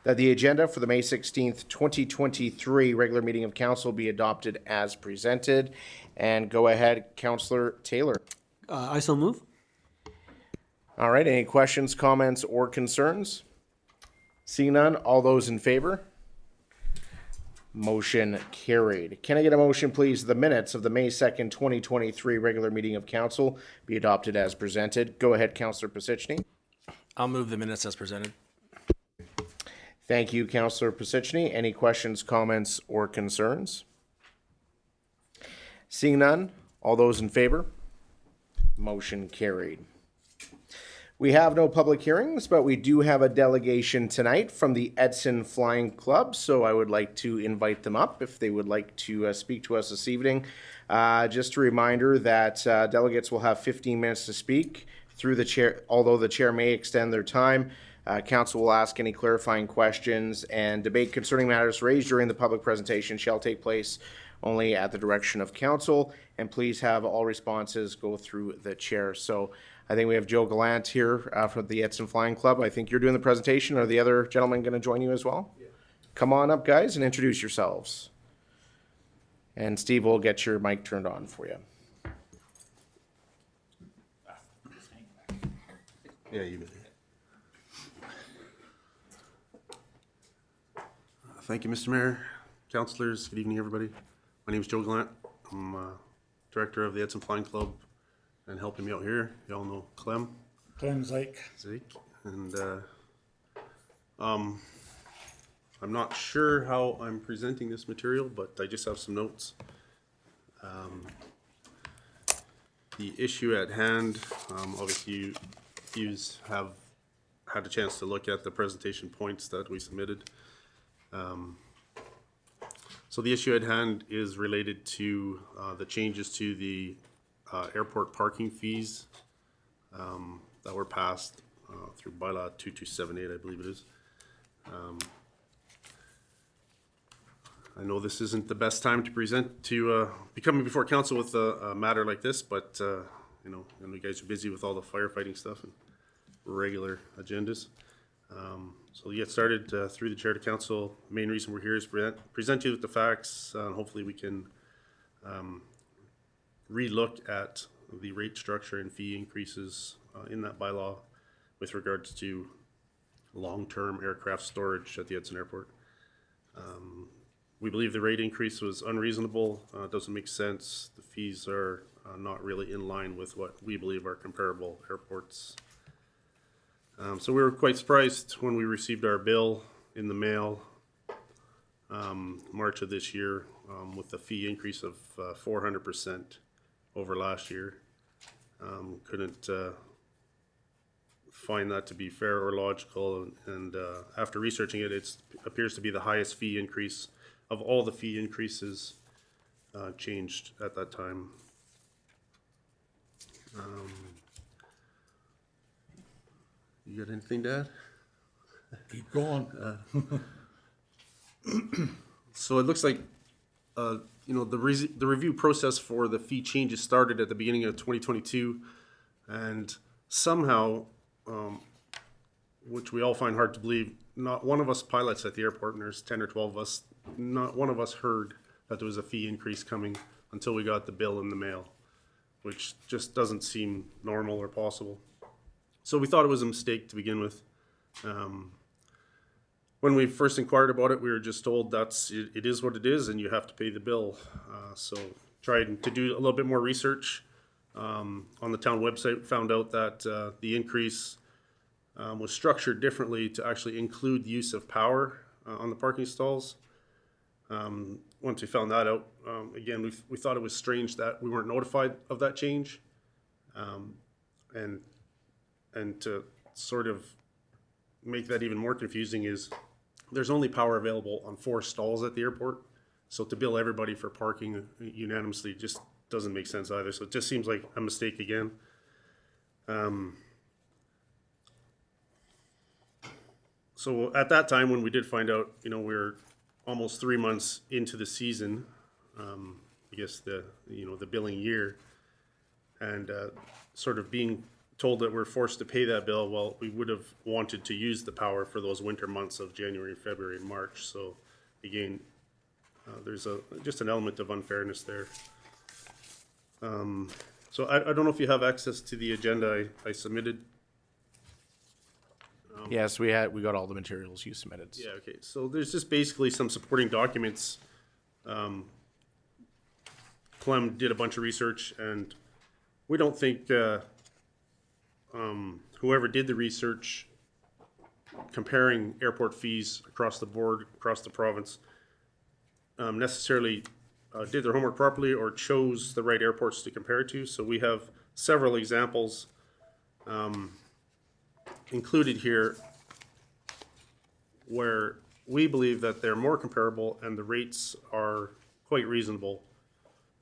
that the agenda for the May 16th, 2023 regular meeting of council be adopted as presented. And go ahead, Councillor Taylor. I so move. All right, any questions, comments, or concerns? Seeing none, all those in favor? Motion carried. Can I get a motion, please, the minutes of the May 2nd, 2023 regular meeting of council be adopted as presented? Go ahead, Councillor Pisichny. I'll move the minutes as presented. Thank you, Councillor Pisichny. Any questions, comments, or concerns? Seeing none, all those in favor? Motion carried. We have no public hearings, but we do have a delegation tonight from the Edson Flying Club, so I would like to invite them up if they would like to speak to us this evening. Just a reminder that delegates will have 15 minutes to speak through the chair, although the chair may extend their time. Council will ask any clarifying questions, and debate concerning matters raised during the public presentation shall take place only at the direction of council, and please have all responses go through the chair. So I think we have Joe Gallant here from the Edson Flying Club. I think you're doing the presentation. Are the other gentlemen going to join you as well? Yeah. Come on up, guys, and introduce yourselves. And Steve will get your mic turned on for you. Yeah, you bet. Thank you, Mr. Mayor, councillors. Good evening, everybody. My name is Joe Gallant. I'm director of the Edson Flying Club, and helping me out here, you all know Clem. Zeke. And I'm not sure how I'm presenting this material, but I just have some notes. The issue at hand, obviously you have had a chance to look at the presentation points that we submitted. So the issue at hand is related to the changes to the airport parking fees that were passed through bylaw 2278, I believe it is. I know this isn't the best time to present, to be coming before council with a matter like this, but you know, and you guys are busy with all the firefighting stuff and regular agendas. So to get started, through the chair to council, the main reason we're here is present you with the facts. Hopefully we can relook at the rate structure and fee increases in that bylaw with regards to long-term aircraft storage at the Edson Airport. We believe the rate increase was unreasonable. It doesn't make sense. The fees are not really in line with what we believe are comparable airports. So we were quite surprised when we received our bill in the mail March of this year with a fee increase of 400% over last year. Couldn't find that to be fair or logical, and after researching it, it appears to be the highest fee increase of all the fee increases changed at that time. You got anything to add? Keep going. So it looks like, you know, the review process for the fee changes started at the beginning of 2022, and somehow, which we all find hard to believe, not one of us pilots at the airport, and there's 10 or 12 of us, not one of us heard that there was a fee increase coming until we got the bill in the mail, which just doesn't seem normal or possible. So we thought it was a mistake to begin with. When we first inquired about it, we were just told it is what it is, and you have to pay the bill. So tried to do a little bit more research on the town website, found out that the increase was structured differently to actually include the use of power on the parking stalls. Once we found that out, again, we thought it was strange that we weren't notified of that change. And to sort of make that even more confusing is there's only power available on 4 stalls at the airport. So to bill everybody for parking unanimously just doesn't make sense either. So it just seems like a mistake again. So at that time, when we did find out, you know, we're almost 3 months into the season, I guess the billing year, and sort of being told that we're forced to pay that bill. Well, we would have wanted to use the power for those winter months of January, February, and March. So again, there's just an element of unfairness there. So I don't know if you have access to the agenda I submitted. Yes, we got all the materials you submitted. Yeah, okay, so there's just basically some supporting documents. Clem did a bunch of research, and we don't think whoever did the research comparing airport fees across the board, across the province, necessarily did their homework properly or chose the right airports to compare it to. So we have several examples included here where we believe that they're more comparable and the rates are quite reasonable.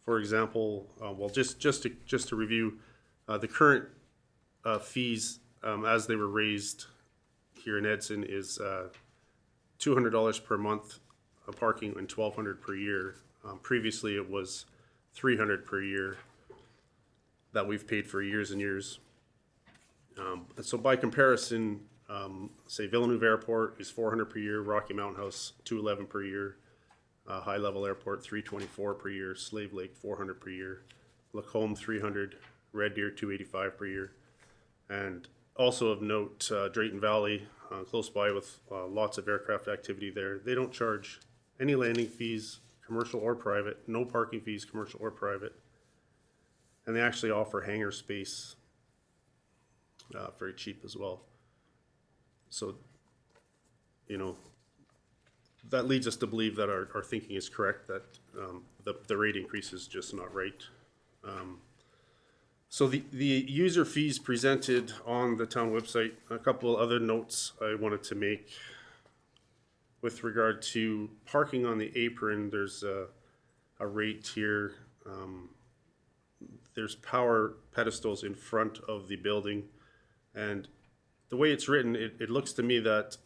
For example, well, just to review, the current fees as they were raised here in Edson is $200 per month parking and $1,200 per year. Previously, it was $300 per year that we've paid for years and years. And so by comparison, say Villeneuve Airport is $400 per year, Rocky Mountain House $211 per year, High Level Airport $324 per year, Slave Lake $400 per year, Lacombe $300, Red Deer $285 per year, and also of note, Drayton Valley, close by with lots of aircraft activity there. They don't charge any landing fees, commercial or private, no parking fees, commercial or private, and they actually offer hangar space very cheap as well. So, you know, that leads us to believe that our thinking is correct, that the rate increase is just not right. So the user fees presented on the town website, a couple other notes I wanted to make with regard to parking on the apron. There's a rate here. There's power pedestals in front of the building, and the way it's written, it looks to me that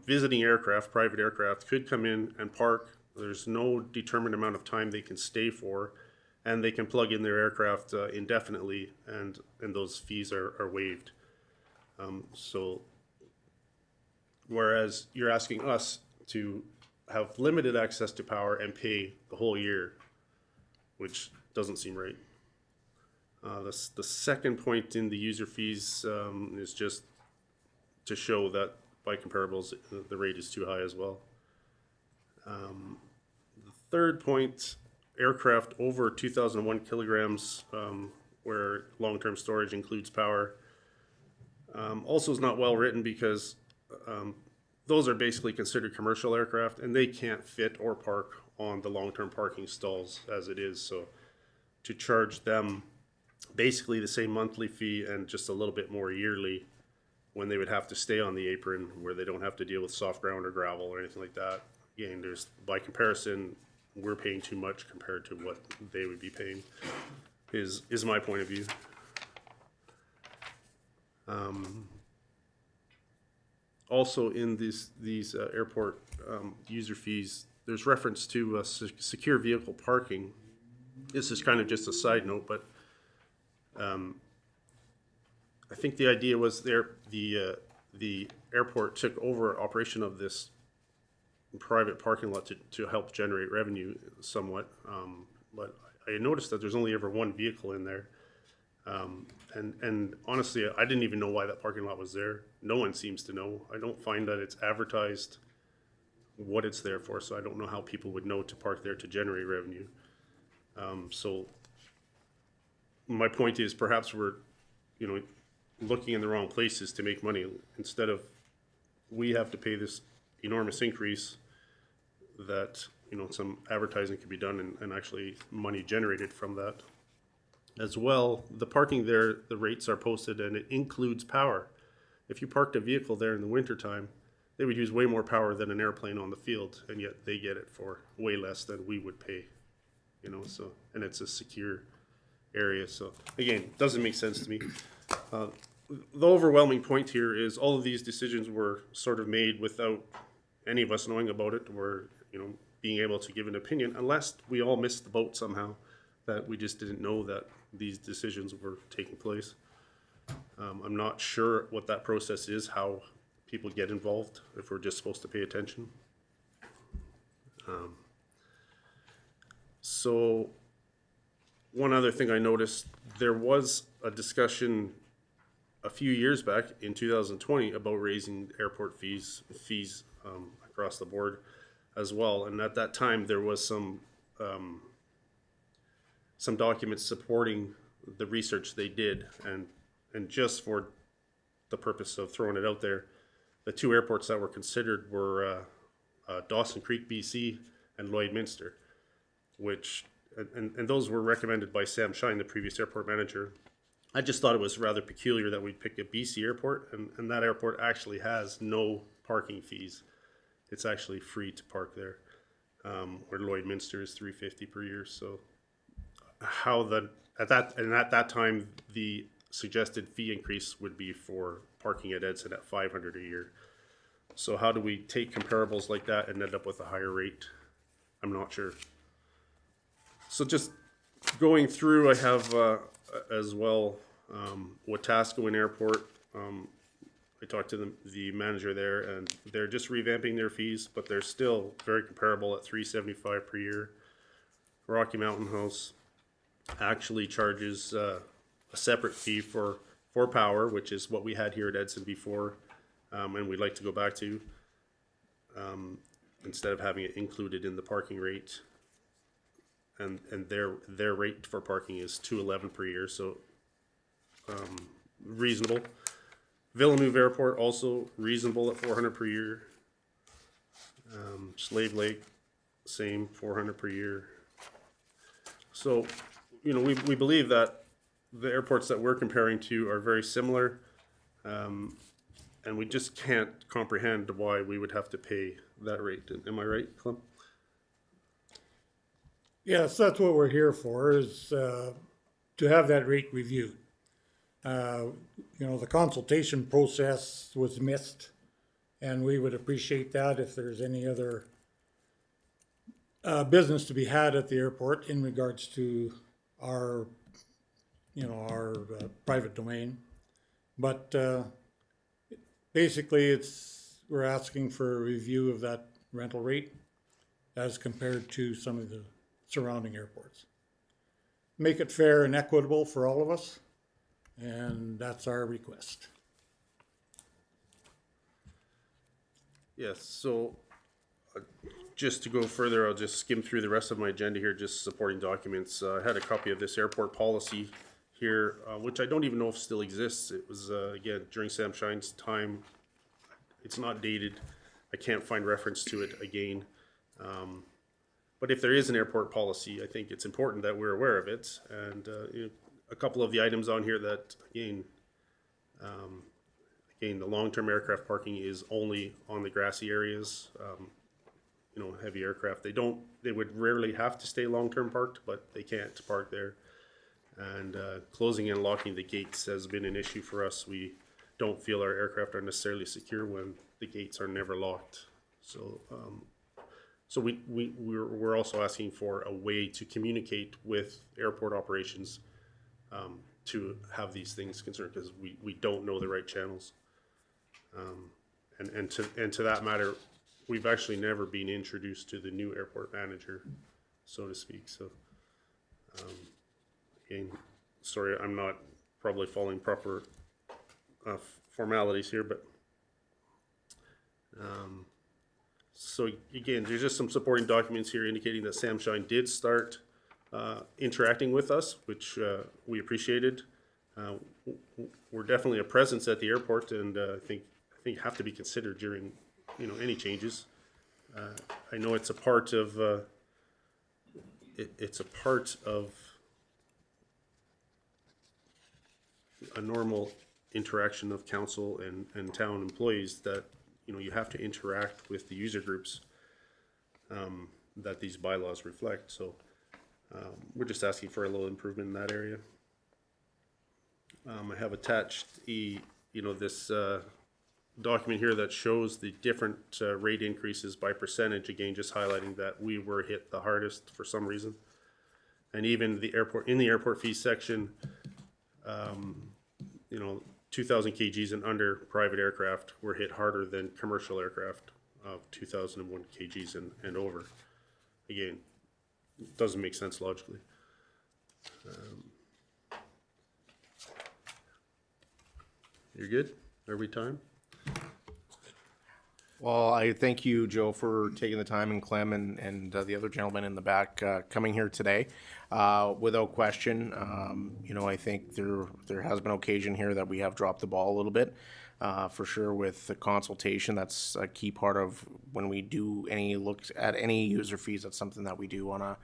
visiting aircraft, private aircraft, could come in and park. There's no determined amount of time they can stay for, and they can plug in their aircraft indefinitely, and those fees are waived. So whereas you're asking us to have limited access to power and pay the whole year, which doesn't seem right. The second point in the user fees is just to show that by comparables, the rate is too high as well. The third point, aircraft over 2,001 kilograms, where long-term storage includes power, also is not well written because those are basically considered commercial aircraft and they can't fit or park on the long-term parking stalls as it is. So to charge them basically the same monthly fee and just a little bit more yearly when they would have to stay on the apron where they don't have to deal with soft ground or gravel or anything like that. Again, there's, by comparison, we're paying too much compared to what they would be paying, is my point of view. Also in these airport user fees, there's reference to secure vehicle parking. This is kind of just a side note, but I think the idea was the airport took over operation of this private parking lot to help generate revenue somewhat. But I noticed that there's only ever one vehicle in there. And honestly, I didn't even know why that parking lot was there. No one seems to know. I don't find that it's advertised what it's there for, so I don't know how people would know to park there to generate revenue. So my point is perhaps we're, looking in the wrong places to make money. Instead of we have to pay this enormous increase, that some advertising could be done and actually money generated from that. As well, the parking there, the rates are posted and it includes power. If you parked a vehicle there in the wintertime, they would use way more power than an airplane on the field, and yet they get it for way less than we would pay. So, and it's a secure area. So again, it doesn't make sense to me. The overwhelming point here is all of these decisions were sort of made without any of us knowing about it or, being able to give an opinion, unless we all missed the boat somehow, that we just didn't know that these decisions were taking place. I'm not sure what that process is, how people get involved, if we're just supposed to pay attention. So one other thing I noticed, there was a discussion a few years back in 2020 about raising airport fees across the board as well. And at that time, there was some documents supporting the research they did, and just for the purpose of throwing it out there, the two airports that were considered were Dawson Creek, BC, and Lloydminster, which and those were recommended by Sam Shine, the previous airport manager. I just thought it was rather peculiar that we'd pick a BC airport, and that airport actually has no parking fees. It's actually free to park there, where Lloydminster is $350 per year. So at that time the suggested fee increase would be for parking at Edson at $500 a year. So how do we take comparables like that and end up with a higher rate? I'm not sure. So just going through, I have as well Wetaskiwin Airport. I talked to the manager there, and they're just revamping their fees, but they're still very comparable at $375 per year. Rocky Mountain House actually charges a separate fee for power, which is what we had here at Edson before, and we'd like to go back to, instead of having it included in the parking rate. And their rate for parking is $211 per year, so reasonable. Villeneuve Airport also reasonable at $400 per year. Slave Lake, same, $400 per year. So, we believe that the airports that we're comparing to are very similar, and we just can't comprehend why we would have to pay that rate. Am I right, Clem? Yes, that's what we're here for, is to have that rate reviewed. The consultation process was missed, and we would appreciate that if there's any other business to be had at the airport in regards to our private domain. But basically, we're asking for a review of that rental rate as compared to some of the surrounding airports. Make it fair and equitable for all of us, and that's our request. Yes, so just to go further, I'll just skim through the rest of my agenda here, just supporting documents. I had a copy of this airport policy here, which I don't even know if still exists. It was, again, during Sam Shine's time. It's not dated. I can't find reference to it again. But if there is an airport policy, I think it's important that we're aware of it. And a couple of the items on here that, again, the long-term aircraft parking is only on the grassy areas. Heavy aircraft, they would rarely have to stay long-term parked, but they can't park there. And closing and locking the gates has been an issue for us. We don't feel our aircraft are necessarily secure when the gates are never locked. So we're also asking for a way to communicate with airport operations to have these things concerned, because we don't know the right channels. And to that matter, we've actually never been introduced to the new airport manager, so to speak. So again, sorry, I'm not probably following proper formalities here, but so again, there's just some supporting documents here indicating that Sam Shine did start interacting with us, which we appreciated. We're definitely a presence at the airport, and I think have to be considered during any changes. I know it's a part of a normal interaction of council and town employees that you have to interact with the user groups that these bylaws reflect. So we're just asking for a little improvement in that area. I have attached this document here that shows the different rate increases by percentage, again just highlighting that we were hit the hardest for some reason. And even in the airport fee section, you know, 2,000 kgs and under private aircraft were hit harder than commercial aircraft of 2,001 kgs and over. Again, it doesn't make sense logically. You're good? Are we time? Well, I thank you, Joe, for taking the time, and Clem and the other gentleman in the back coming here today. Without question, I think there has been occasion here that we have dropped the ball a little bit, for sure, with the consultation. That's a key part of when we do any looks at any user fees. That's something that we do on a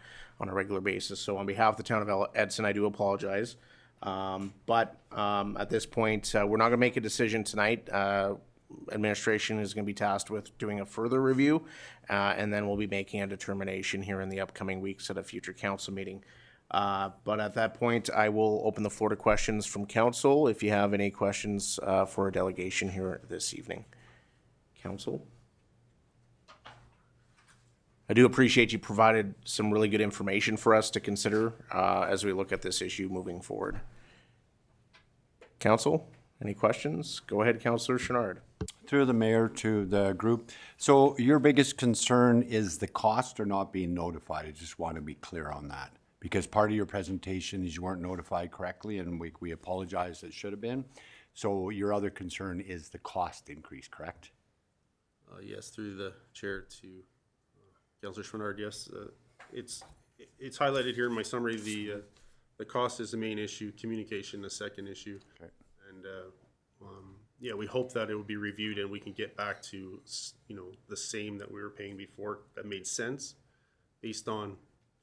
regular basis. So on behalf of the town of Edson, I do apologize. But at this point, we're not going to make a decision tonight. Administration is going to be tasked with doing a further review, and then we'll be making a determination here in the upcoming weeks at a future council meeting. But at that point, I will open the floor to questions from council. If you have any questions for a delegation here this evening, council. I do appreciate you provided some really good information for us to consider as we look at this issue moving forward. Council, any questions? Go ahead, Councillor Chenard. Through the mayor to the group. So your biggest concern is the cost or not being notified? I just want to be clear on that. Because part of your presentation is you weren't notified correctly, and we apologize, it should have been. So your other concern is the cost increase, correct? Yes, through the chair to Councillor Schwinnard, yes. It's highlighted here in my summary. The cost is the main issue, communication the second issue. Okay. And yeah, we hope that it will be reviewed and we can get back to, the same that we were paying before that made sense based on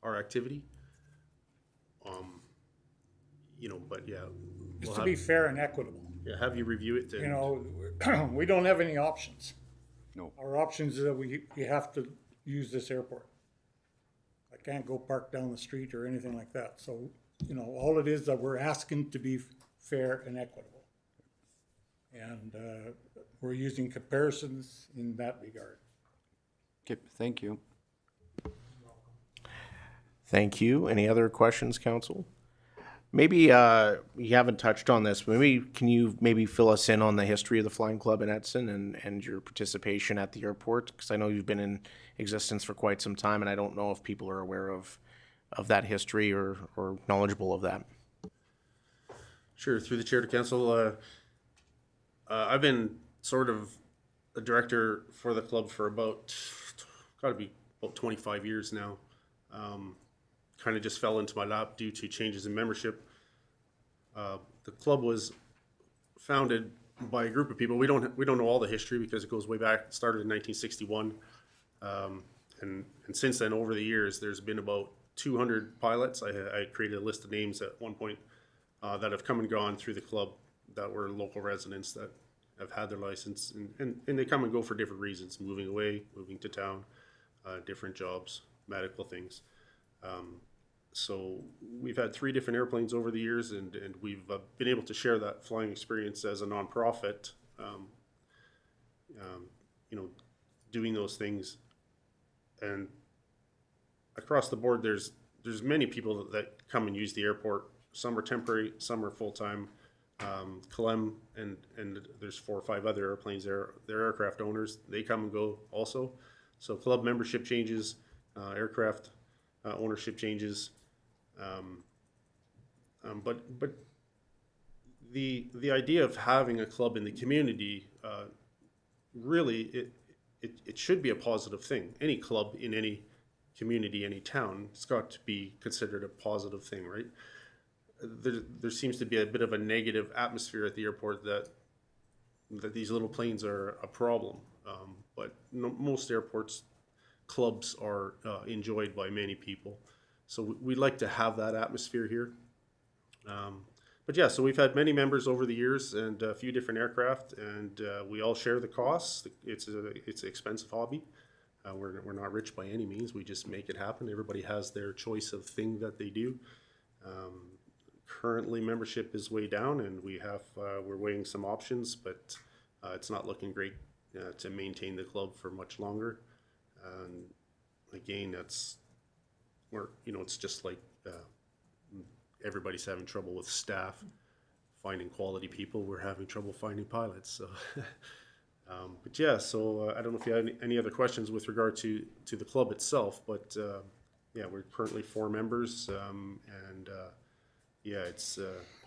our activity. But yeah. Just to be fair and equitable. Yeah, have you review it. We don't have any options. No. Our options is that we have to use this airport. I can't go park down the street or anything like that. So, all it is that we're asking to be fair and equitable. And we're using comparisons in that regard. Okay, thank you. Thank you. Any other questions, council? Maybe you haven't touched on this, but can you fill us in on the history of the Flying Club in Edson and your participation at the airport? Because I know you've been in existence for quite some time, and I don't know if people are aware of that history or knowledgeable of that. Sure, through the chair to council, I've been sort of a director for the club for about 25 years now. Kind of just fell into my lap due to changes in membership. The club was founded by a group of people. We don't know all the history because it goes way back. It started in 1961, and since then, over the years, there's been about 200 pilots. I created a list of names at one point that have come and gone through the club that were local residents that have had their license, and they come and go for different reasons: moving away, moving to town, different jobs, medical things. So we've had 3 different airplanes over the years, and we've been able to share that flying experience as a nonprofit, doing those things. And across the board, there's many people that come and use the airport. Some are temporary, some are full-time. Clem and there's 4 or 5 other airplanes there. They're aircraft owners. They come and go also. So club membership changes, aircraft ownership changes. But the idea of having a club in the community, really, it should be a positive thing. Any club in any community, any town, it's got to be considered a positive thing, right? There seems to be a bit of a negative atmosphere at the airport that these little planes are a problem. But most airports, clubs are enjoyed by many people. So we like to have that atmosphere here. But yeah, so we've had many members over the years and a few different aircraft, and we all share the costs. It's an expensive hobby. We're not rich by any means. We just make it happen. Everybody has their choice of thing that they do. Currently, membership is way down, and we're weighing some options, but it's not looking great to maintain the club for much longer. Again, it's just like everybody's having trouble with staff finding quality people. We're having trouble finding pilots. So, but yeah. So I don't know if you have any other questions with regard to the club itself, but yeah, we're currently 4 members, and yeah, it's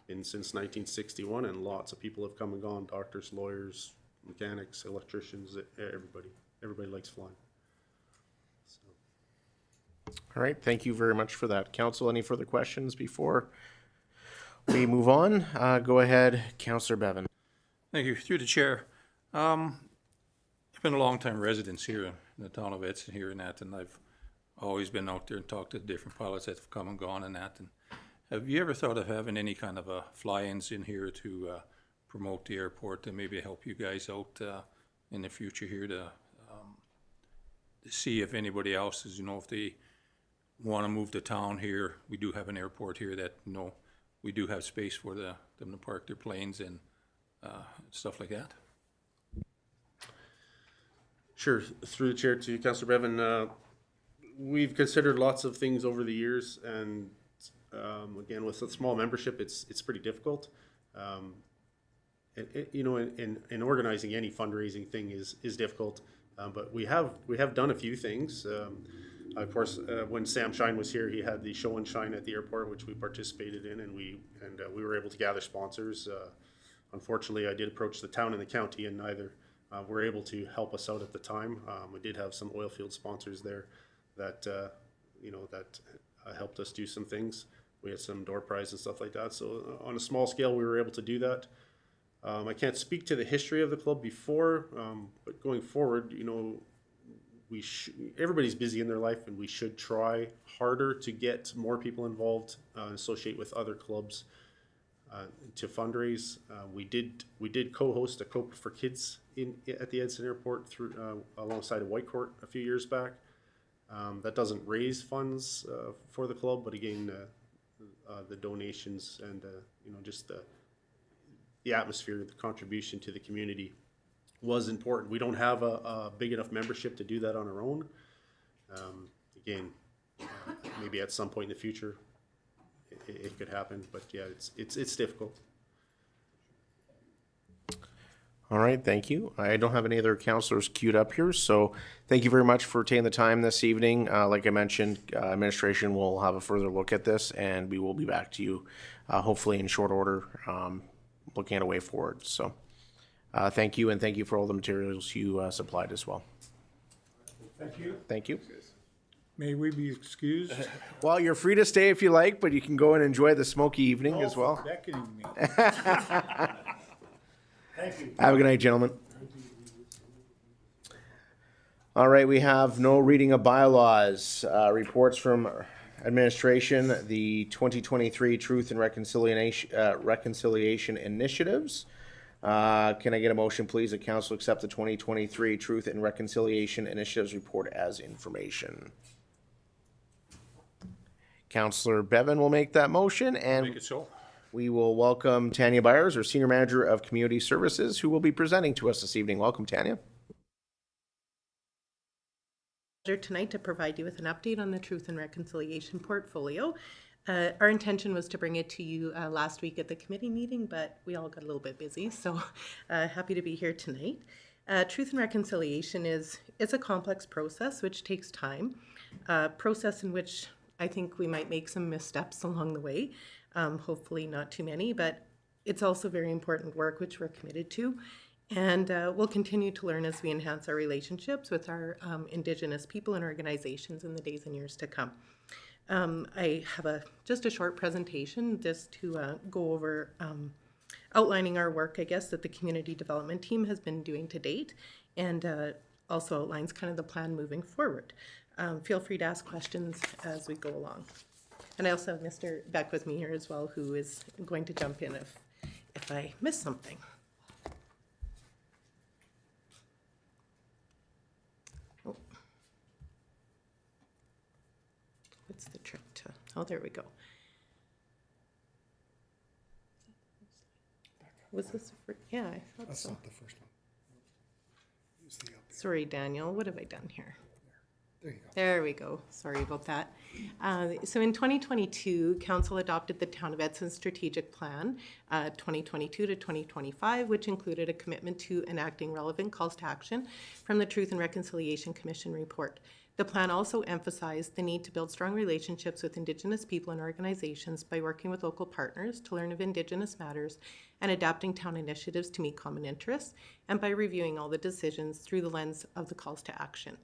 been since 1961, and lots of people have come and gone: doctors, lawyers, mechanics, electricians, everybody. Everybody likes flying. All right, thank you very much for that. Council, any further questions before we move on? Go ahead, Councillor Bevan. Thank you. Through the chair. I've been a long-time resident here in the town of Edson here and that, and I've always been out there and talked to different pilots that have come and gone and that. And have you ever thought of having any kind of a fly-ins in here to promote the airport and maybe help you guys out in the future here to see if anybody else is, if they want to move to town here? We do have an airport here that, we do have space for them to park their planes and stuff like that. Sure. Through the chair to Councillor Bevan, we've considered lots of things over the years, and again, with a small membership, it's pretty difficult. In organizing any fundraising thing is difficult, but we have done a few things. Of course, when Sam Shine was here, he had the show and shine at the airport, which we participated in, and we were able to gather sponsors. Unfortunately, I did approach the town and the county, and neither were able to help us out at the time. We did have some oil field sponsors there that helped us do some things. We had some door prizes and stuff like that. So on a small scale, we were able to do that. I can't speak to the history of the club before, but going forward, everybody's busy in their life, and we should try harder to get more people involved, associate with other clubs to fundraise. We did co-host a Cope for Kids at the Edson Airport alongside of Whitecourt a few years back. That doesn't raise funds for the club, but again, the donations and just the atmosphere, the contribution to the community was important. We don't have a big enough membership to do that on our own. Again, maybe at some point in the future it could happen, but yeah, it's difficult. All right, thank you. I don't have any other councillors queued up here, so thank you very much for taking the time this evening. Like I mentioned, administration will have a further look at this, and we will be back to you hopefully in short order, looking at a way forward. So thank you, and thank you for all the materials you supplied as well. Thank you. Thank you. May we be excused? Well, you're free to stay if you like, but you can go and enjoy the smoky evening as well. Beckoning me. Thank you. Have a good night, gentlemen. All right, we have no reading of bylaws. Reports from administration, the 2023 Truth and Reconciliation Initiatives. Can I get a motion, please, that council accept the 2023 Truth and Reconciliation Initiatives report as information? Councillor Bevan will make that motion, and Make it so. we will welcome Tanya Byers, our Senior Manager of Community Services, who will be presenting to us this evening. Welcome, Tanya. Tonight to provide you with an update on the Truth and Reconciliation portfolio. Our intention was to bring it to you last week at the committee meeting, but we all got a little bit busy, so happy to be here tonight. Truth and Reconciliation it's a complex process which takes time, process in which I think we might make some missteps along the way, hopefully not too many, but it's also very important work which we're committed to. And we'll continue to learn as we enhance our relationships with our Indigenous people and organizations in the days and years to come. I have just a short presentation just to go over outlining our work, I guess, that the community development team has been doing to date, and also outlines kind of the plan moving forward. Feel free to ask questions as we go along. And I also have Mr. Beck with me here as well, who is going to jump in if I miss something. Oh. What's the trick to, oh, there we go. Was this, yeah, I thought That's so. not the first one. It's the update. Sorry, Daniel, what have I done here? There we go. Sorry about that. So in 2022, Council adopted the Town of Edson Strategic Plan, 2022 to 2025, which included a commitment to enacting relevant calls to action from the Truth and Reconciliation Commission report. The plan also emphasized the need to build strong relationships with Indigenous people and organizations by working with local partners to learn of Indigenous matters and adapting town initiatives to meet common interests, and by reviewing all the decisions through the lens of the calls to action.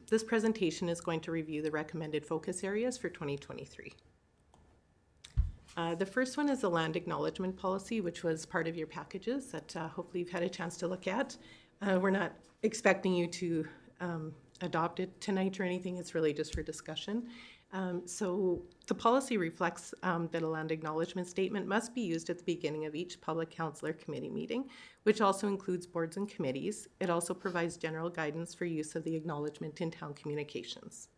This presentation is going to review the recommended focus areas for 2023. The first one is the land acknowledgement policy, which was part of your packages that hopefully you've had a chance to look at. We're not expecting you to adopt it tonight or anything. It's really just for discussion. So the policy reflects that a land acknowledgement statement must be used at the beginning of each public council or committee meeting, which also includes boards and committees. It also provides general guidance for use of the acknowledgement in town communications.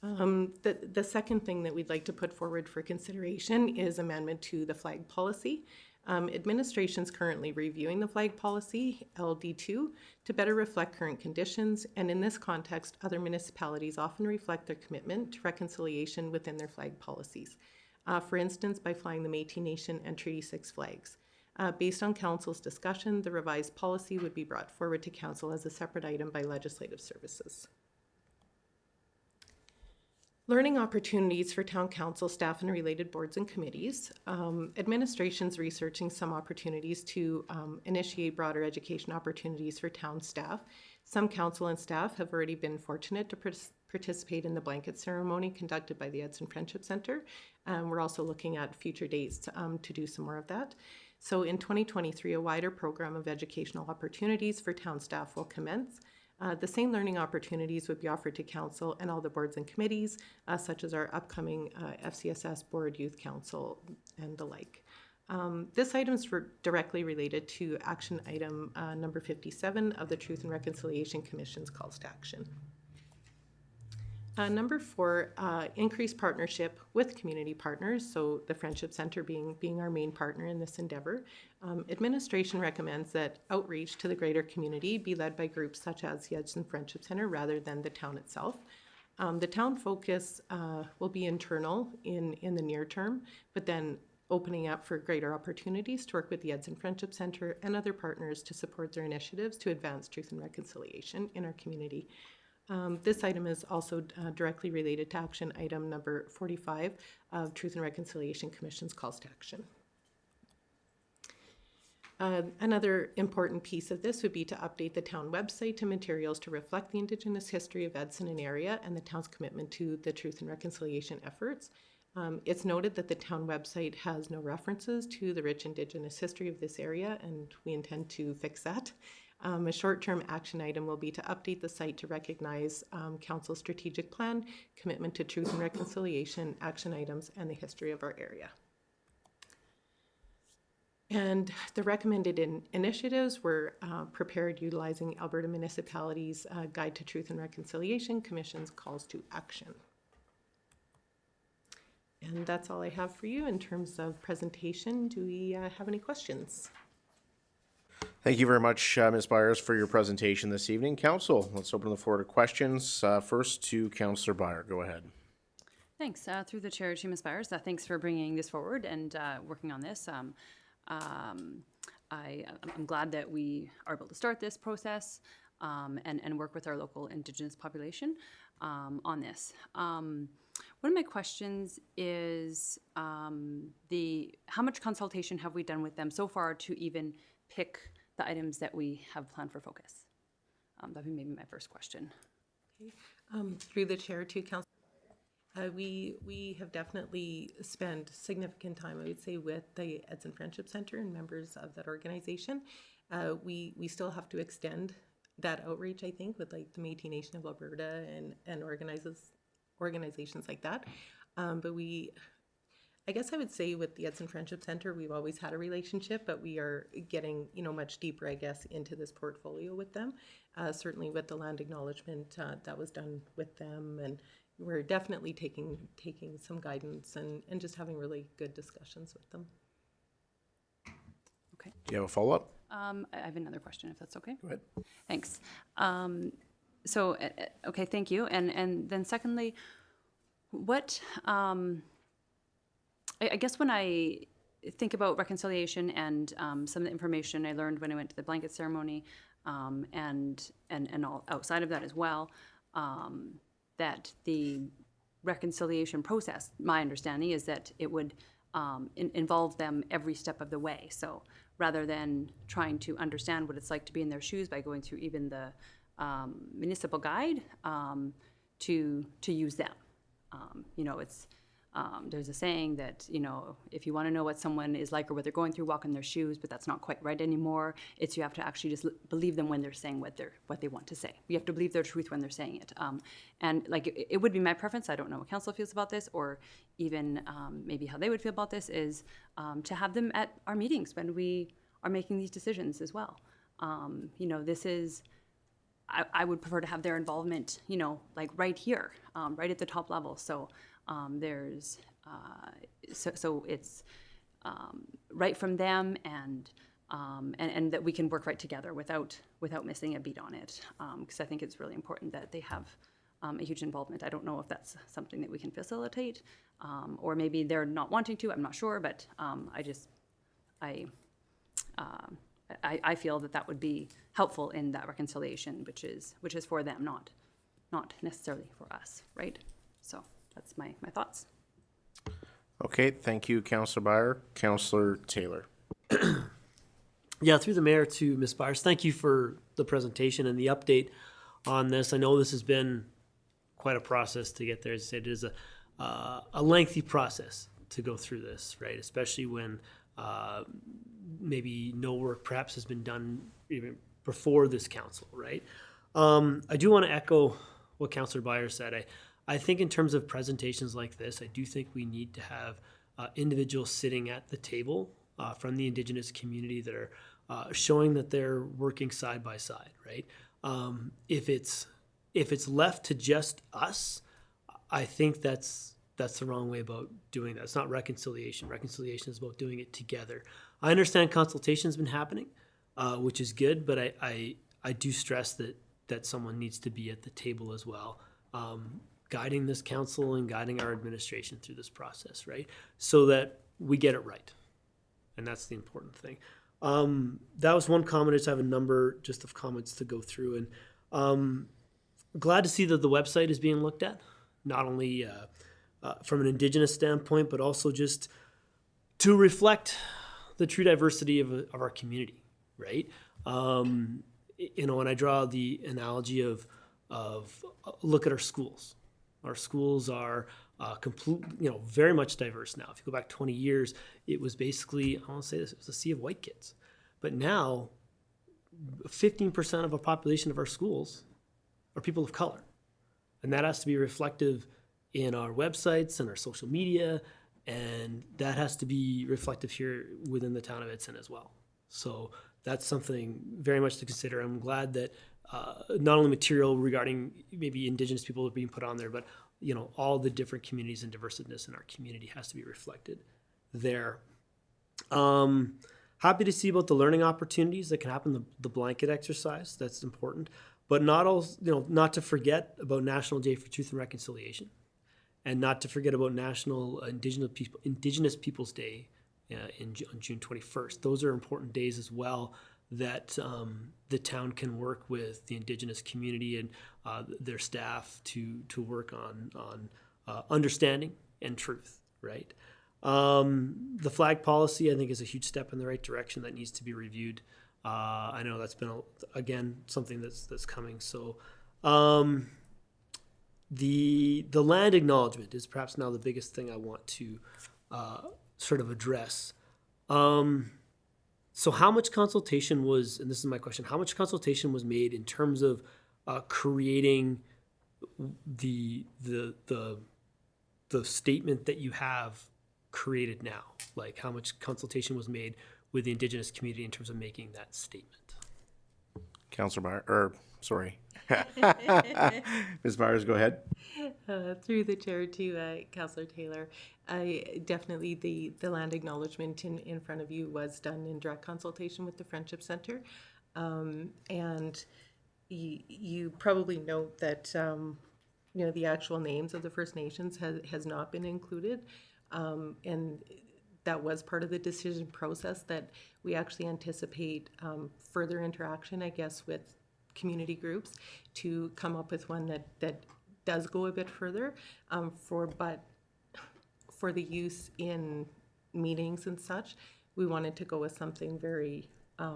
The second thing that we'd like to put forward for consideration is amendment to the flag policy. Administration's currently reviewing the flag policy, LD2, to better reflect current conditions, and in this context, other municipalities often reflect their commitment to reconciliation within their flag policies. For instance, by flying the Métis Nation and Treaty 6 flags. Based on Council's discussion, the revised policy would be brought forward to Council as a separate item by Legislative Services. Learning opportunities for town council staff and related boards and committees. Administration's researching some opportunities to initiate broader education opportunities for town staff. Some council and staff have already been fortunate to participate in the blanket ceremony conducted by the Edson Friendship Center. We're also looking at future dates to do some more of that. So in 2023, a wider program of educational opportunities for town staff will commence. The same learning opportunities would be offered to council and all the boards and committees, such as our upcoming FCSS Board, Youth Council, and the like. This item is directly related to action item number 57 of the Truth and Reconciliation Commission's calls to action. Number 4, increased partnership with community partners, so the Friendship Center being our main partner in this endeavor. Administration recommends that outreach to the greater community be led by groups such as the Edson Friendship Center rather than the town itself. The town focus will be internal in the near term, but then opening up for greater opportunities to work with the Edson Friendship Center and other partners to support their initiatives to advance truth and reconciliation in our community. This item is also directly related to action item number 45 of Truth and Reconciliation Commission's calls to action. Another important piece of this would be to update the town website to materials to reflect the Indigenous history of Edson and area and the town's commitment to the truth and reconciliation efforts. It's noted that the town website has no references to the rich Indigenous history of this area, and we intend to fix that. A short-term action item will be to update the site to recognize Council's strategic plan, commitment to truth and reconciliation, action items, and the history of our area. And the recommended initiatives were prepared utilizing Alberta Municipalities' Guide to Truth and Reconciliation Commission's calls to action. And that's all I have for you in terms of presentation. Do we have any questions? Thank you very much, Ms. Byers, for your presentation this evening. Council, let's open the floor to questions. First to Councillor Byer. Go ahead. Thanks. Through the chair to Ms. Byers, thanks for bringing this forward and working on this. I'm glad that we are able to start this process and work with our local Indigenous population on this. One of my questions is how much consultation have we done with them so far to even pick the items that we have planned for focus? That'd be maybe my first question. Okay. Through the chair to Council. We have definitely spent significant time, I would say, with the Edson Friendship Center and members of that organization. We still have to extend that outreach, I think, with like the Métis Nation of Alberta and organizations like that. But I guess I would say with the Edson Friendship Center, we've always had a relationship, but we are getting, much deeper, I guess, into this portfolio with them. Certainly with the land acknowledgement that was done with them, and we're definitely taking some guidance and just having really good discussions with them. Okay. Do you have a follow-up? I have another question, if that's okay. Go ahead. Thanks. So, okay, thank you. And then secondly, what, I guess when I think about reconciliation and some of the information I learned when I went to the blanket ceremony, and all outside of that as well, that the reconciliation process, my understanding is that it would involve them every step of the way. So rather than trying to understand what it's like to be in their shoes by going through even the municipal guide, to use them. It's there's a saying that, if you want to know what someone is like or what they're going through, walk in their shoes, but that's not quite right anymore. It's you have to actually just believe them when they're saying what they want to say. You have to believe their truth when they're saying it. And like it would be my preference, I don't know what council feels about this, or even maybe how they would feel about this, is to have them at our meetings when we are making these decisions as well. This is, I would prefer to have their involvement, like right here, right at the top level. So there's, so it's right from them, and that we can work right together without missing a beat on it. Because I think it's really important that they have a huge involvement. I don't know if that's something that we can facilitate, or maybe they're not wanting to. I'm not sure, but I feel that would be helpful in that reconciliation, which is for them, not necessarily for us, right? So that's my thoughts. Okay, thank you, Councillor Byer. Councillor Taylor. Yeah, through the mayor to Ms. Byers, thank you for the presentation and the update on this. I know this has been quite a process to get there. As I said, it is a lengthy process to go through this, right? Especially when maybe no work perhaps has been done even before this council, right? I do want to echo what Councillor Byers said. I think in terms of presentations like this, I do think we need to have individuals sitting at the table from the Indigenous community that are showing that they're working side by side, right? If it's left to just us, I think that's the wrong way about doing that. It's not reconciliation. Reconciliation is about doing it together. I understand consultation's been happening, which is good, but I do stress that someone needs to be at the table as well, guiding this council and guiding our administration through this process, right? So that we get it right. And that's the important thing. That was one comment. I just have a number just of comments to go through. And glad to see that the website is being looked at, not only from an Indigenous standpoint, but also just to reflect the true diversity of our community, right? When I draw the analogy of look at our schools. Our schools are very much diverse now. If you go back 20 years, it was basically, I want to say this, it was a sea of white kids. But now, 15% of the population of our schools are people of color. And that has to be reflective in our websites and our social media, and that has to be reflective here within the town of Edson as well. So that's something very much to consider. I'm glad that not only material regarding maybe Indigenous people are being put on there, but all the different communities and diversityness in our community has to be reflected there. Happy to see about the learning opportunities that can happen, the blanket exercise. That's important, but not to forget about National Day for Truth and Reconciliation, and not to forget about National Indigenous Peoples Day on June 21st. Those are important days as well that the town can work with the Indigenous community and their staff to work on understanding and truth, right? The flag policy, I think, is a huge step in the right direction that needs to be reviewed. I know that's been, again, something that's coming. So the land acknowledgement is perhaps now the biggest thing I want to sort of address. So how much consultation was, and this is my question, how much consultation was made in terms of creating the statement that you have created now? Like, how much consultation was made with the Indigenous community in terms of making that statement? Councillor Byer, sorry. Ms. Byers, go ahead. Through the chair to Councillor Taylor, definitely the land acknowledgement in front of you was done in direct consultation with the Friendship Centre. And you probably note that, you know, the actual names of the First Nations has not been included. And that was part of the decision process, that we actually anticipate further interaction, I guess, with community groups to come up with one that does go a bit further, but for the use in meetings and such, we wanted to go with something very, I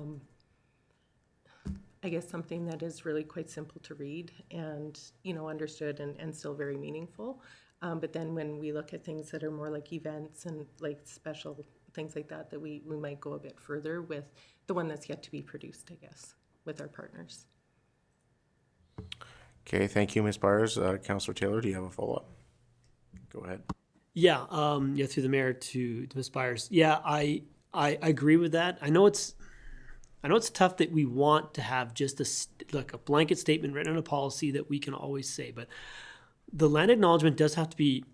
guess, something that is really quite simple to read and, you know, understood and still very meaningful. But then when we look at things that are more like events and like special things like that, that we might go a bit further with the one that's yet to be produced, I guess, with our partners. Okay, thank you, Ms. Byers. Councillor Taylor, do you have a follow-up? Go ahead. Yeah, through the mayor to Ms. Byers. Yeah, I agree with that. I know it's tough that we want to have just like a blanket statement written in a policy that we can always say, but the land acknowledgement does have to be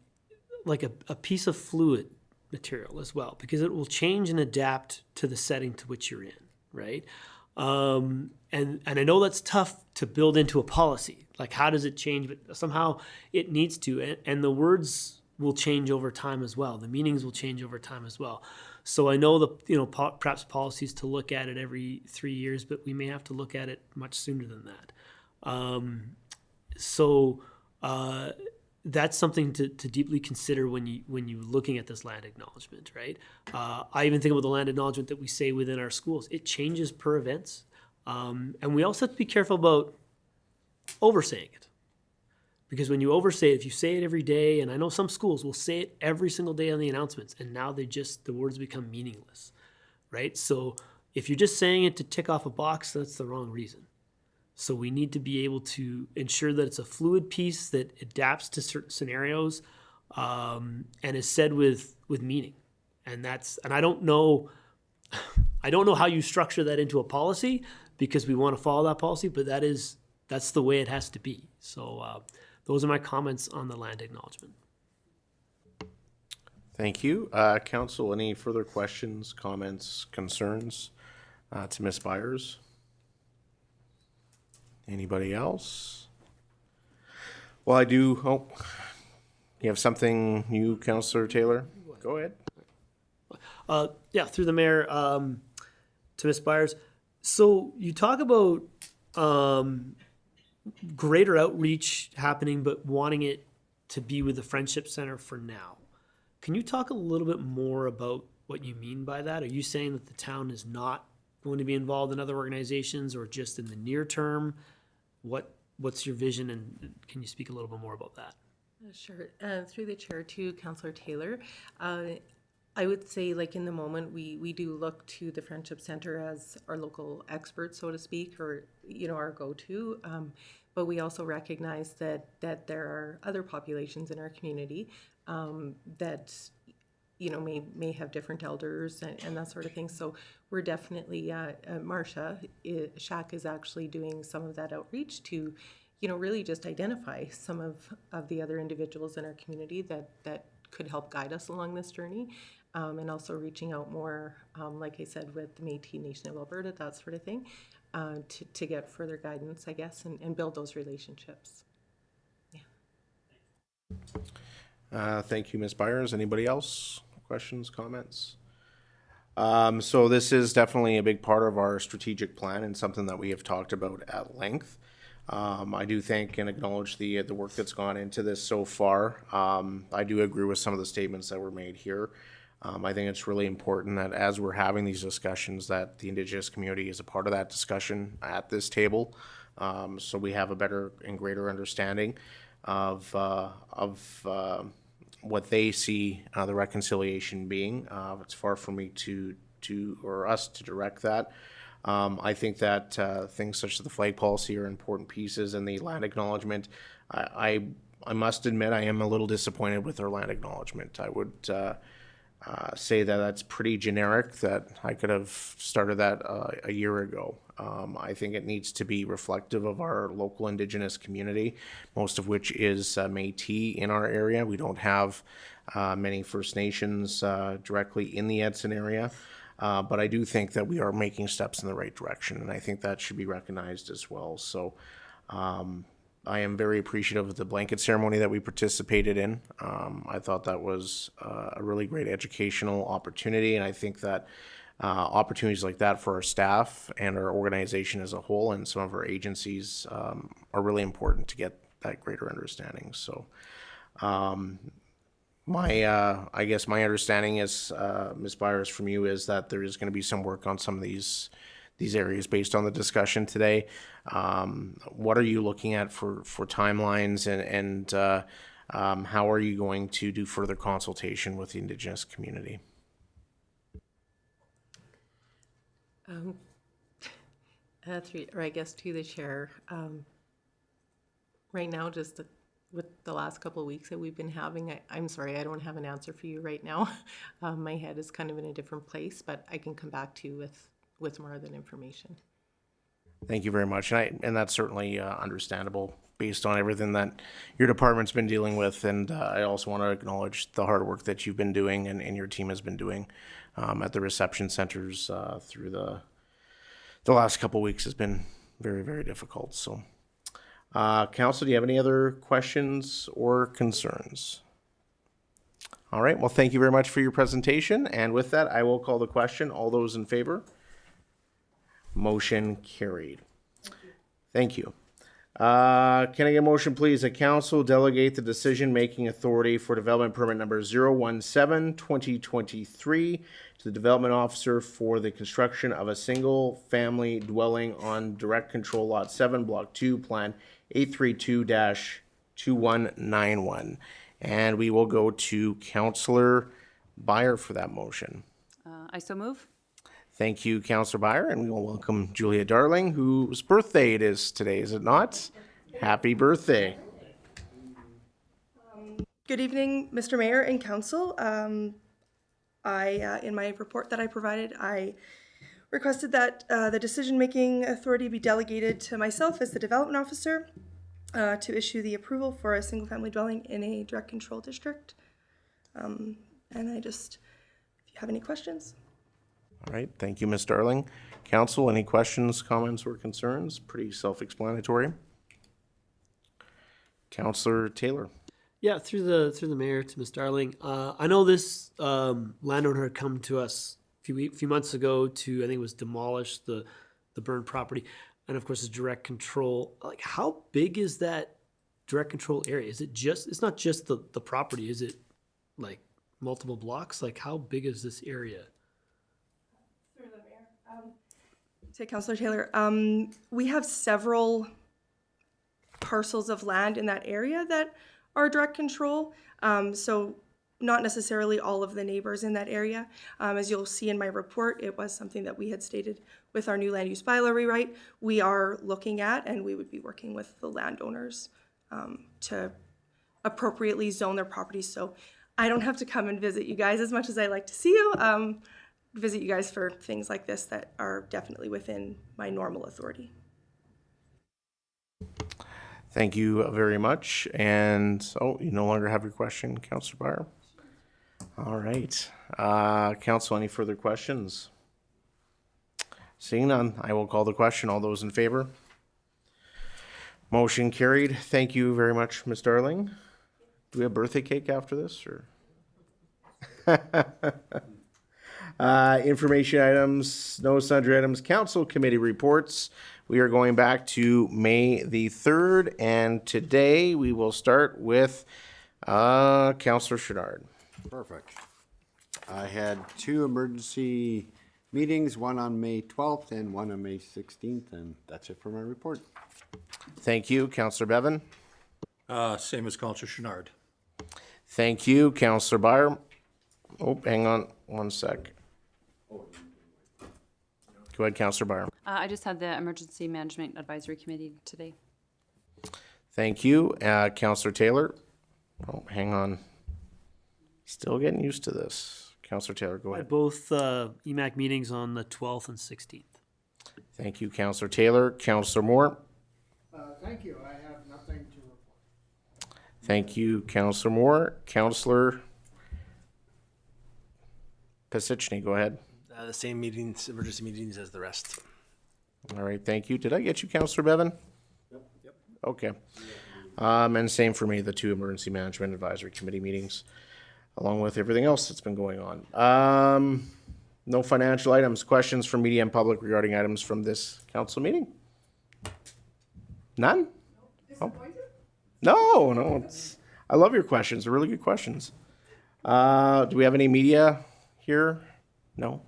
like a piece of fluid material as well, because it will change and adapt to the setting to which you're in, right? And I know that's tough to build into a policy. Like, how does it change? But somehow it needs to, and the words will change over time as well. The meanings will change over time as well. So I know perhaps policies to look at it every 3 years, but we may have to look at it much sooner than that. That's something to deeply consider when you're looking at this land acknowledgement, right? I even think about the land acknowledgement that we say within our schools. It changes per events. And we also have to be careful about oversaying it. Because when you oversay it, if you say it every day, and I know some schools will say it every single day on the announcements, and now the words become meaningless, right? So if you're just saying it to tick off a box, that's the wrong reason. So we need to be able to ensure that it's a fluid piece that adapts to certain scenarios, and is said with meaning. And I don't know how you structure that into a policy, because we want to follow that policy, but that's the way it has to be. So those are my comments on the land acknowledgement. Thank you. Council, any further questions, comments, concerns to Ms. Byers? Anybody else? Well, I do. Oh, you have something new, Councillor Taylor? Go ahead. Through the mayor, to Ms. Byers. So you talk about greater outreach happening, but wanting it to be with the Friendship Center for now. Can you talk a little bit more about what you mean by that? Are you saying that the town is not going to be involved in other organizations, or just in the near term? What's your vision, and can you speak a little bit more about that? Sure. Through the chair to Councillor Taylor, I would say, like, in the moment, we do look to the Friendship Center as our local expert, so to speak, or, you know, our go-to. But we also recognize that there are other populations in our community that, you know, may have different elders and that sort of thing. So we're definitely, Marcia Shack is actually doing some of that outreach to, you know, really just identify some of the other individuals in our community that could help guide us along this journey. And also reaching out more, like I said, with the Métis Nation of Alberta, that sort of thing, to get further guidance, I guess, and build those relationships. Yeah. Thank you, Ms. Byers. Anybody else? Questions, comments? So this is definitely a big part of our strategic plan and something that we have talked about at length. I do thank and acknowledge the work that's gone into this so far. I do agree with some of the statements that were made here. I think it's really important that as we're having these discussions, that the Indigenous community is a part of that discussion at this table, so we have a better and greater understanding of what they see the reconciliation being. It's far for me or us to direct that. I think that things such as the flag policy are important pieces, and the land acknowledgement. I must admit I am a little disappointed with our land acknowledgement. I would say that that's pretty generic, that I could have started that a year ago. I think it needs to be reflective of our local Indigenous community, most of which is Métis in our area. We don't have many First Nations directly in the Edson area. But I do think that we are making steps in the right direction, and I think that should be recognized as well. So I am very appreciative of the blanket ceremony that we participated in. I thought that was a really great educational opportunity, and I think that opportunities like that for our staff and our organization as a whole and some of our agencies are really important to get that greater understanding. So I guess my understanding is, Ms. Byers, from you, is that there is going to be some work on some of these areas based on the discussion today. What are you looking at for timelines, and how are you going to do further consultation with the Indigenous community? Or I guess to the chair, right now, just with the last couple of weeks that we've been having, I'm sorry, I don't have an answer for you right now. My head is kind of in a different place, but I can come back to you with more of that information. Thank you very much, and that's certainly understandable based on everything that your department's been dealing with. And I also want to acknowledge the hard work that you've been doing and your team has been doing at the reception centers through the last couple of weeks. Has been very, very difficult. So, Council, do you have any other questions or concerns? All right. Well, thank you very much for your presentation. And with that, I will call the question. All those in favor? Motion carried. Thank you. Can I get a motion, please, that council delegate the decision-making authority for development permit number 017-2023 to the development officer for the construction of a single-family dwelling on direct control lot 7, block 2, plan 832-2191. And we will go to Councillor Byer for that motion. I so move. Thank you, Councillor Byer, and we will welcome Julia Darling, whose birthday it is today, is it not? Happy birthday. Good evening, Mr. Mayor and Council. In my report that I provided, I requested that the decision-making authority be delegated to myself as the development officer to issue the approval for a single-family dwelling in a direct control district. And if you have any questions. All right, thank you, Ms. Darling. Council, any questions, comments, or concerns? Pretty self-explanatory. Councillor Taylor. Yeah, through the mayor to Ms. Darling. I know this landowner had come to us a few months ago to, I think it was demolish the burned property, and of course it's direct control. Like, how big is that direct control area? Is it just? It's not just the property. Is it like multiple blocks? Like, how big is this area? To Councillor Taylor, we have several parcels of land in that area that are direct control. So not necessarily all of the neighbors in that area. As you'll see in my report, it was something that we had stated with our new land use bylaw rewrite. We are looking at, and we would be working with the landowners to appropriately zone their properties. So I don't have to come and visit you guys as much as I like to see you. Visit you guys for things like this that are definitely within my normal authority. Thank you very much. And, you no longer have your question, Councillor Byer? All right. Council, any further questions? Seeing none, I will call the question. All those in favor? Motion carried. Thank you very much, Ms. Darling. Do we have birthday cake after this, or? Information items, no sundry items, council committee reports. We are going back to May the 3rd, and today we will start with Councillor Chenard. Perfect. I had 2 emergency meetings, one on May 12th and one on May 16th, and that's it for my report. Thank you, Councillor Bevan. Same as Councillor Chenard. Thank you, Councillor Byer. Oh, hang on one sec. Go ahead, Councillor Byer. I just had the Emergency Management Advisory Committee today. Thank you, Councillor Taylor. Oh, hang on. Still getting used to this. Councillor Taylor, go ahead. Both EMAC meetings on the 12th and 16th. Thank you, Councillor Taylor. Councillor Moore. Thank you. I have nothing to report. Thank you, Councillor Moore. Councillor Pasichny, go ahead. The same meetings, emergency meetings as the rest. All right, thank you. Did I get you, Counselor Bevan? Yep. Okay. And same for me, the 2 Emergency Management Advisory Committee meetings, along with everything else that's been going on. No financial items. Questions from media and public regarding items from this council meeting? None? Oh. No, I love your questions. They're really good questions. Do we have any media here? No?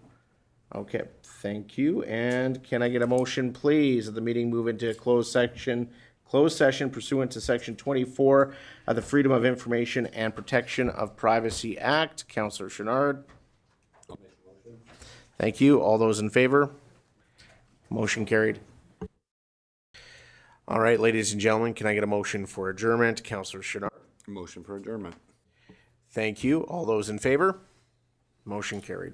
Okay, thank you. And can I get a motion, please, that the meeting move into a closed session pursuant to Section 24 of the Freedom of Information and Protection of Privacy Act? Councillor Chenard. Thank you. All those in favor? Motion carried. All right, ladies and gentlemen, can I get a motion for adjournment? Councillor Chenard. Motion for adjournment. Thank you. All those in favor? Motion carried.